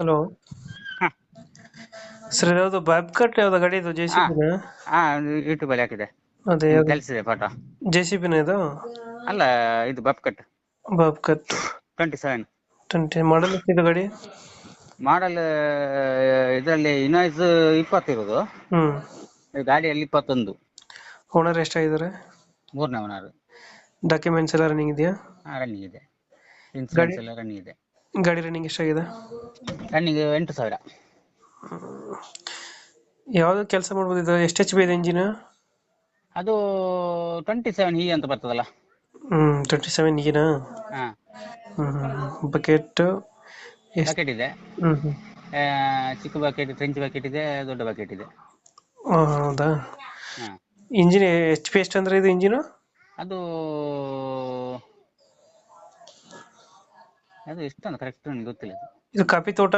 Hello. ಹಾ sir ಯಾವುದು Bob cut ಯಾವ್ದು ಗಾಡಿ ಇದು ಜೆ ಸಿ ಹಾ ಬಿನ? ಹಾ ಯೂಟ್ಯೂಬ್ ಅಲ್ಲಿ ಹಾಕಿದೆ. ಅದೇ ನಿಮ್ಗೆ ಯಾವ್ದು ಕಳಿಸಿದೆ ಫೋಟೋ. ಜೆ ಸಿ ಬಿನ ಇದು? ಅಲ್ಲ, ಇದು ಬಪ್ ಕಟ್ ಬಾಬ್ ಕಟ್ 27 20 ಮಾಡಲ್ ಇದು ಗಾಡಿ? ಮಾಡಲ್. ಇದರಲ್ಲಿ ಇನಾಯ್ಸ್ 20 ಇರೋದು, ಹ್ಮ್. ಗಾಡಿಯಲ್ಲಿ 21. ಓನರ್ ಎಷ್ಟಾಗಿದ್ದಾರೆ? 3ನೇ ಓನರ್. ಡಾಕ್ಯುಮೆಂಟ್ಸ್ ಎಲ್ಲ ರನ್ನಿಂಗ್ ಇದೆಯಾ? ರನ್ನಿಂಗ್ ಇದೆ, ಗಾಡಿ ಇನ್ಸೂರೆನ್ಸ್ ಎಲ್ಲ ರನ್ನಿಂಗ್ ಇದೆ. ಗಾಡಿ ರನ್ನಿಂಗ್ ಎಷ್ಟಾಗಿದೆ? ರನ್ನಿಂಗ್ 8,000. ಯಾವ್ದು ಕೆಲಸ ಮಾಡ್ಬೋದು ಇದು? ಎಷ್ಟು ಎಚ್ ಪಿ ಇದೆ ಇಂಜಿನ್? ಅದು 27 ಅಂತ ಬರ್ತದಲ್ಲ. 27 ಈಗಿನ? ಹಾ, ಬಕೆಟ್ ಎಷ್ಟು? ಬಕೆಟ್ ಇದೆ. ಹ್ಮ್. ಚಿಕ್ಕ ಬಕೆಟ್, ಫ್ರೆಂಚ್ ಬಕೆಟ್ ಇದೆ, ದೊಡ್ಡ ಬಕೆಟ್ ಇದೆ. ಹೌದಾ? ಹಾ, ಇಂಜಿನ್ ಎಚ್ ಪಿ ಎಷ್ಟು ಅಂದ್ರೆ ಇದು ಇಂಜಿನ್? ಅದು ಅದು ಎಷ್ಟು ಅಂತ ಕರೆಕ್ಟ್ ನನಗೆ ಗೊತ್ತಿಲ್ಲ. ಇದು ಕಾಫಿ ತೋಟ